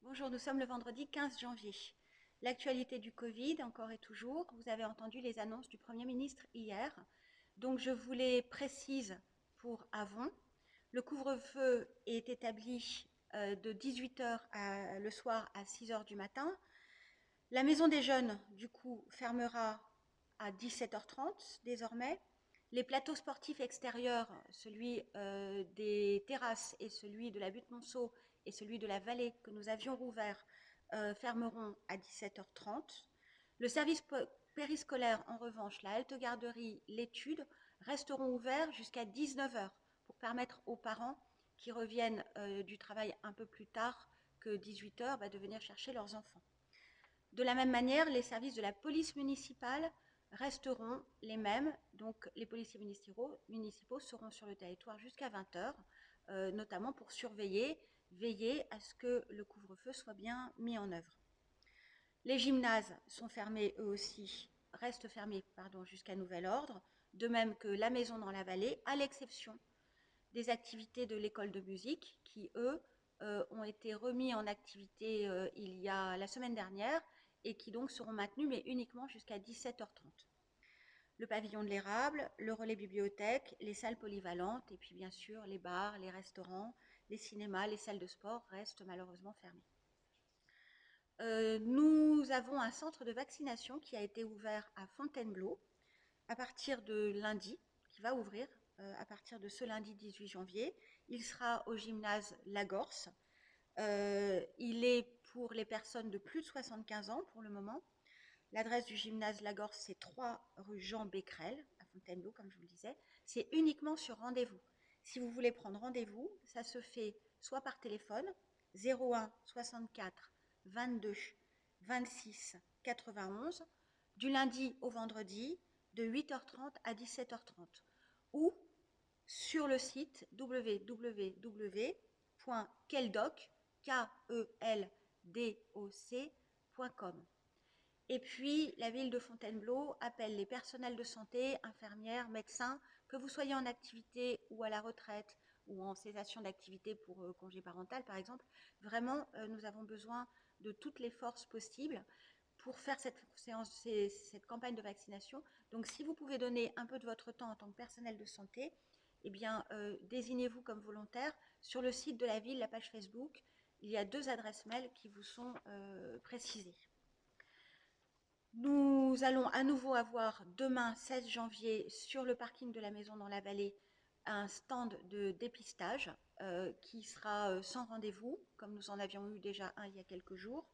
Bonjour, nous sommes le vendredi 15 janvier. L'actualité du Covid, encore et toujours. Vous avez entendu les annonces du Premier ministre hier. Donc je vous les précise pour avant. Le couvre-feu est établi de 18 heures le soir à 6 heures du matin. La maison des jeunes, du coup, fermera à 17h30 désormais. Les plateaux sportifs extérieurs, celui des terrasses et celui de la butte Monceau et celui de la vallée que nous avions rouvert, fermeront à 17h30. Le service périscolaire, en revanche, la halte garderie, l'étude, resteront ouverts jusqu'à 19h pour permettre aux parents qui reviennent du travail un peu plus tard que 18h de venir chercher leurs enfants. De la même manière, les services de la police municipale resteront les mêmes. Donc, les policiers municipaux seront sur le territoire jusqu'à 20 heures, notamment pour surveiller, veiller à ce que le couvre-feu soit bien mis en œuvre. Les gymnases sont fermés eux aussi, restent fermés jusqu'à nouvel ordre, de même que la maison dans la vallée, à l'exception des activités de l'école de musique qui, eux, ont été remis en activité il y a la semaine dernière et qui donc seront maintenus, mais uniquement jusqu'à 17h30. Le pavillon de l'érable, le relais bibliothèque, les salles polyvalentes et puis bien sûr les bars, les restaurants, les cinémas, les salles de sport restent malheureusement fermés. Nous avons un centre de vaccination qui a été ouvert à Fontainebleau à partir de lundi, qui va ouvrir à partir de ce lundi 18 janvier. Il sera au gymnase Lagorce. Il est pour les personnes de plus de 75 ans pour le moment. L'adresse du gymnase Lagorce, c'est 3 rue Jean Becquerel, à Fontainebleau, comme je vous le disais. C'est uniquement sur rendez-vous. Si vous voulez prendre rendez-vous, ça se fait soit par téléphone, 01 64 22 26 91, du lundi au vendredi, de 8h30 à 17h30, ou sur le site www.keldoc.com. Et puis, la ville de Fontainebleau appelle les personnels de santé, infirmières, médecins, que vous soyez en activité ou à la retraite ou en cessation d'activité pour congé parental, par exemple. Vraiment, nous avons besoin de toutes les forces possibles pour faire cette campagne de vaccination. Donc, si vous pouvez donner un peu de votre temps en tant que personnel de santé, eh bien, désignez-vous comme volontaire. Sur le site de la ville, la page Facebook, il y a 2 adresses mail qui vous sont précisées. Nous allons à nouveau avoir demain 16 janvier sur le parking de la maison dans la vallée un stand de dépistage qui sera sans rendez-vous, comme nous en avions eu déjà un il y a quelques jours,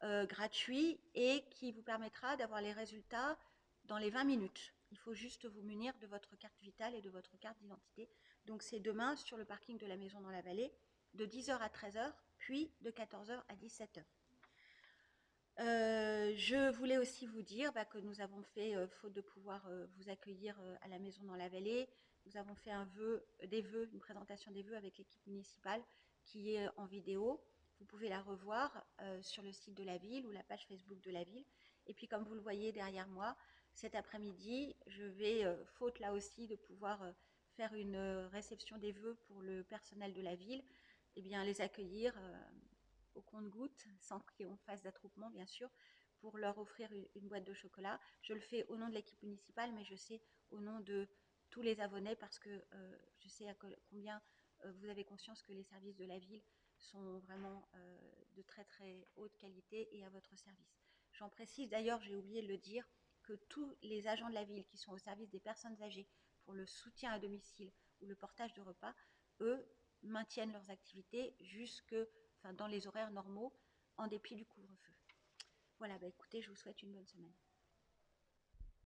gratuit et qui vous permettra d'avoir les résultats dans les 20 minutes. Il faut juste vous munir de votre carte vitale et de votre carte d'identité. Donc c'est demain sur le parking de la maison dans la vallée de 10h à 13h, puis de 14h à 17h. Je voulais aussi vous dire que nous avons fait, faute de pouvoir vous accueillir à la maison dans la vallée, nous avons fait une présentation des vœux avec l'équipe municipale qui est en vidéo. Vous pouvez la revoir sur le site de la ville ou la page Facebook de la ville. Et puis comme vous le voyez derrière moi, cet après-midi, je vais, faute là aussi de pouvoir faire une réception des vœux pour le personnel de la ville, eh bien les accueillir au compte-gouttes, sans qu'on fasse d'attroupement, bien sûr, pour leur offrir une boîte de chocolat. Je le fais au nom de l'équipe municipale, mais je sais au nom de tous les abonnés parce que je sais combien vous avez conscience que les services de la ville sont vraiment de très très haute qualité et à votre service. J'en précise d'ailleurs, j'ai oublié de le dire, que tous les agents de la ville qui sont au service des personnes âgées pour le soutien à domicile ou le portage de repas, eux maintiennent leurs activités dans les horaires normaux, en dépit du couvre-feu. Voilà, écoutez, je vous souhaite une bonne semaine.